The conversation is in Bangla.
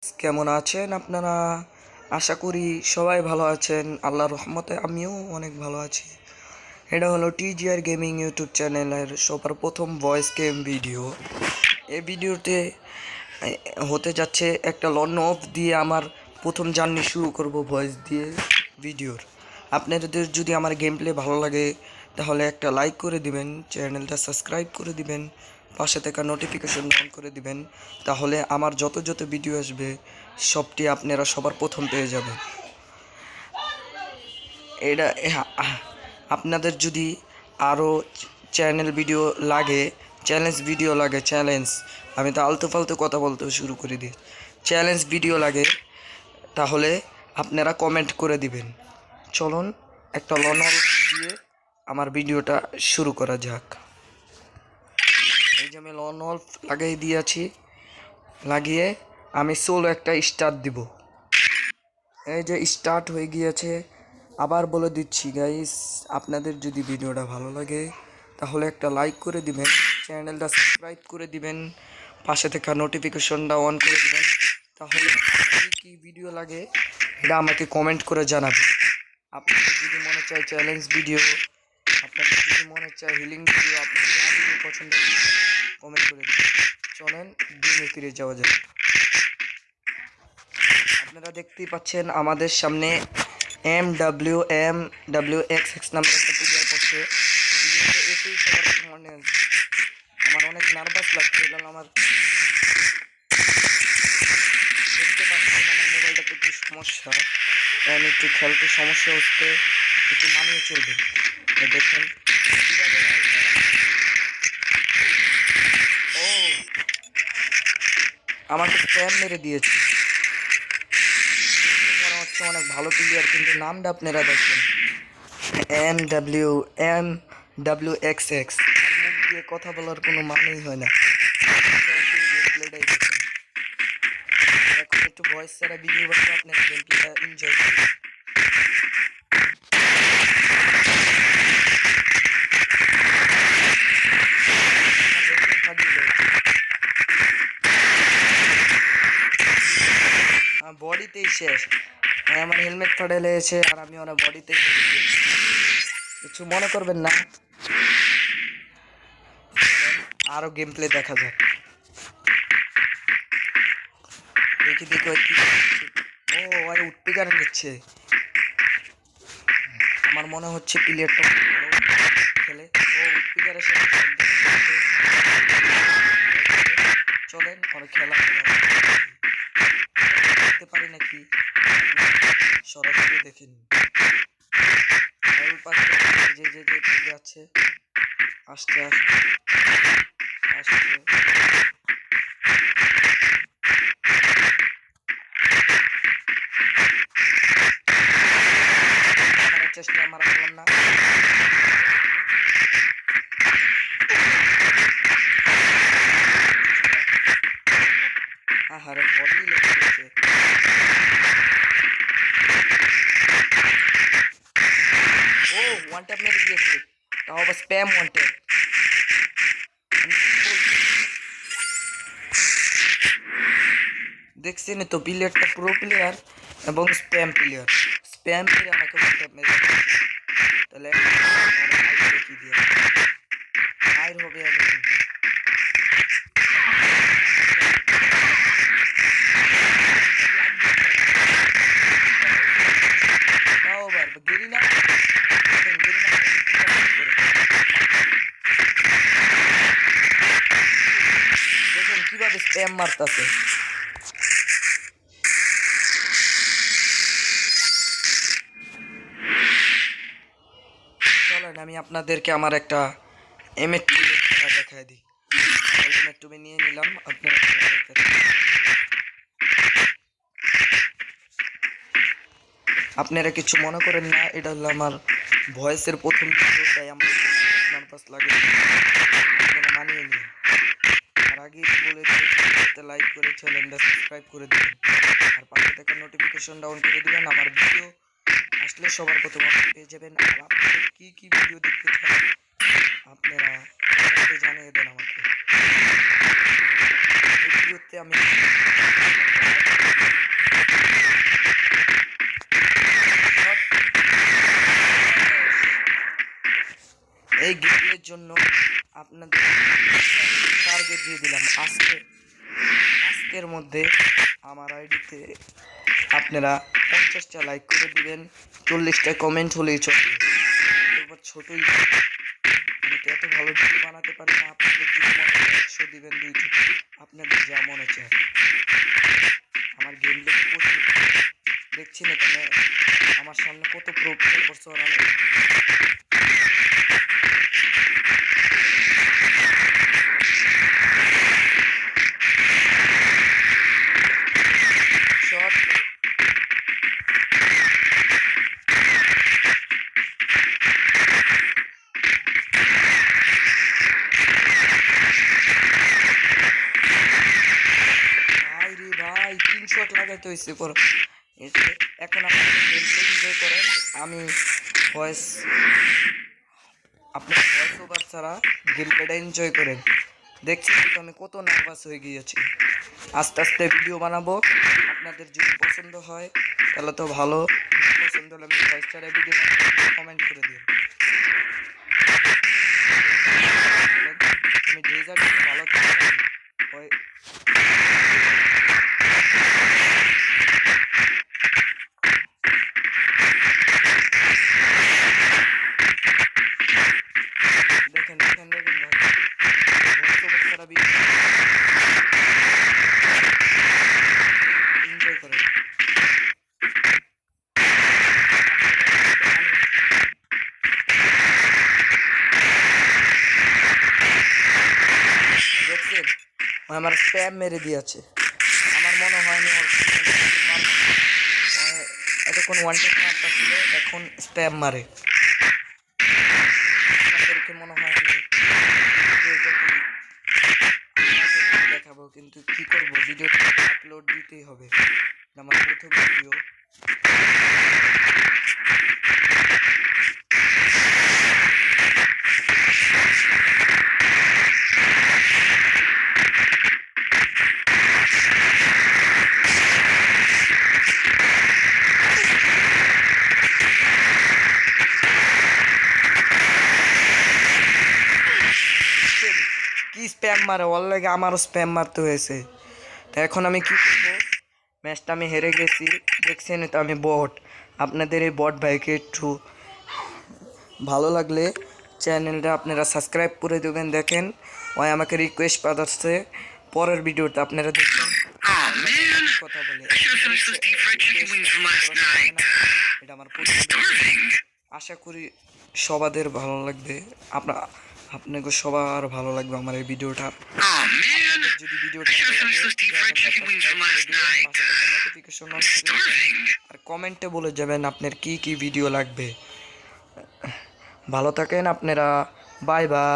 কেমন আছেন আপনারা? আশা করি সবাই ভালো আছেন। আল্লাহর রহমতে আমিও অনেক ভালো আছি। এটা হলো টিজিআর গেমিং ইউটিউব চ্যানেলের সবার প্রথম ভয়েস গেম ভিডিও। এই ভিডিওতে হতে যাচ্ছে একটা লন অফ দিয়ে আমার প্রথম জার্নি শুরু করব ভয়েস দিয়ে ভিডিওর। আপনাদের যদি আমার গেম প্লে ভালো লাগে তাহলে একটা লাইক করে দিবেন, চ্যানেলটা সাবস্ক্রাইব করে দিবেন, পাশে থাকা নোটিফিকেশন অন করে দিবেন। তাহলে আমার যত যত ভিডিও আসবে সবটি আপনারা সবার প্রথম পেয়ে যাবেন। এটা আপনাদের যদি আরও চ্যানেল ভিডিও লাগে, চ্যালেঞ্জ ভিডিও লাগে, চ্যালেঞ্জ, আমি তো আলতু ফালতু কথা বলতে শুরু করে দিই, চ্যালেঞ্জ ভিডিও লাগে তাহলে আপনারা কমেন্ট করে দিবেন। চলুন একটা লনল দিয়ে আমার ভিডিওটা শুরু করা যাক। এই যে আমি লনল লাগিয়ে দিয়েছি, লাগিয়ে আমি সোলো একটা স্টার্ট দিব। এই যে স্টার্ট হয়ে গিয়েছে। আবার বলে দিচ্ছি গাইস, আপনাদের যদি ভিডিওটা ভালো লাগে তাহলে একটা লাইক করে দিবেন, চ্যানেলটা সাবস্ক্রাইব করে দিবেন, পাশে থাকা নোটিফিকেশনটা অন করে দিবেন। তাহলে কি ভিডিও লাগে এটা আমাকে কমেন্ট করে জানাবেন। আপনাদের যদি মনে চায় চ্যালেঞ্জ ভিডিও, আপনাদের যদি মনে চায় হিলিং ভিডিও, আপনাদের যা ভিডিও পছন্দ কমেন্ট করে দিবেন। চলেন গেমে ফিরে যাওয়া যায়। আপনারা দেখতেই পাচ্ছেন আমাদের সামনে MWX নামের একটা প্লেয়ার করছে। এসেই সবার মনে আমার অনেক নার্ভাস লাগছে, কারণ আমার দেখতে পাচ্ছেন আমার মোবাইলটাতে একটু সমস্যা, আমি একটু খেলতে সমস্যা হচ্ছে, একটু মানিয়ে চলবে। দেখেন ও আমাকে স্প্যাম মেরে দিয়েছে। মনে হচ্ছে অনেক ভালো প্লেয়ার, কিন্তু নামটা আপনারা দেখেন MWX। মুখ দিয়ে কথা বলার কোনো মানেই হয় না। এখন একটু ভয়েস ছাড়া ভিডিও বানাবো, আপনারা গেমটা এনজয় করুন। বডিতেই শেষ, আমার হেলমেট ফাটে লেগেছে আর আমি ওনার বডিতেই কিছু মনে করবেন না। আরো গেম প্লে দেখা যাক, দেখি দেখি ও আরে উৎপিকার নিচ্ছে। আমার মনে হচ্ছে প্লেয়ারটা খেলে। ও উৎপিকারের সাথে চলেন ওর খেলা দেখতে পারি নাকি সরাসরি দেখিনি। যে যে যে আছে আস্তে আস্তে আসছে। চেষ্টা মারা করলাম না। আহারে বডি লেগে গেছে। ও ওয়ান ট্যাপ মেরে দিয়েছে, তাও আবার স্প্যাম ওয়ান ট্যাপ। দেখছেন তো, প্লেয়ারটা প্রো প্লেয়ার এবং স্প্যাম প্লেয়ার। স্প্যাম করে আমাকে ওয়ান ট্যাপ মেরে দিয়েছে। তাহলে কি দিয়ে ফায়ার হবে আমি তাও আবার গেরি না। দেখুন কিভাবে স্প্যাম মারতেছে। চলেন আমি আপনাদেরকে আমার একটা এমএটটি দেখাই দিই। এমএটটি নিয়ে নিলাম, আপনারা আপনারা কিছু মনে করেন না, এটা হলো আমার ভয়েসের প্রথম ভিডিও, তাই আমার নার্ভাস লাগে, মানিয়ে নিন। আর আগে বলে দিতে লাইক করে চ্যানেলটা সাবস্ক্রাইব করে দেবেন, আর পাশে থেকে নোটিফিকেশনটা অন করে দেবেন। আমার ভিডিও আসলে সবার প্রথম পেয়ে যাবেন। আর আপনাদের কী কী ভিডিও দেখতে চান আপনারা জানিয়ে দেন আমাকে। এই ভিডিওতে আমি জন্য আপনাদের টার্গেট দিয়ে দিলাম, আজকের মধ্যে আমার আইডিতে আপনারা 50টা লাইক করে দিবেন, 40টা কমেন্ট হলেই চলবে। এবার ছোটই, আমি তো এত ভালো ভিডিও বানাতে পারি না। আপনাদের যদি মনে হয় 100 দিবেন, 2টি, আপনাদের যা মনে চায়। আমার গেম দেখে প্রচুর দেখছি না কেন আমার সামনে কত প্রো করছে ওরা। শট ভাই 3 শট লাগাইতে হয়েছে পর। এখন আপনারা গেমপ্লে এনজয় করেন, আমি ভয়েস আপনার ভয়েস ওভার ছাড়া গেমপ্লেটা এনজয় করেন। দেখছি তো আমি কত নার্ভাস হয়ে গিয়েছি। আস্তে আস্তে ভিডিও বানাবো, আপনাদের যদি পছন্দ হয় তাহলে তো ভালো, পছন্দ হলে আমি ভয়েস ছাড়া ভিডিও বানাবো, কমেন্ট করে দিন। আমি যে জায়গায় ভালো হয় দেখেন দেখেন দেখেন ভাই, এনজয় করেন। দেখছেন আমার স্প্যাম মেরে দিয়েছে, আমার মনে হয়নি এতক্ষণ ওয়ান টেপ মারটা ছিল, এখন স্প্যাম মারে। আপনাদেরকে মনে হয় আমি দেখাবো, কিন্তু কি করবো, ভিডিওটা আপলোড দিতেই হবে, আমার প্রথম ভিডিও। কি স্প্যাম মারে, ওর লাগে আমারও স্প্যাম মারতে হয়েছে। তো এখন আমি কি করবো, ম্যাচটা আমি হেরে গেছি, দেখছেন তো আমি বট। আপনাদের এই বট ভাইকে একটু ভালো লাগলে চ্যানেলটা আপনারা সাবস্ক্রাইব করে দেবেন। দেখেন ওই আমাকে রিকোয়েস্ট পাঠাচ্ছে, পরের ভিডিওতে আপনারা দেখবেন কথা বলে। এটা আমার আশা করি সবাদের ভালো লাগবে, আপনাকে সবার ভালো লাগবে আমার এই ভিডিওটা। যদি ভিডিওটা নোটিফিকেশন আর কমেন্টে বলে যাবেন আপনার কি কি ভিডিও লাগবে। ভালো থাকেন আপনারা, বাই বাই।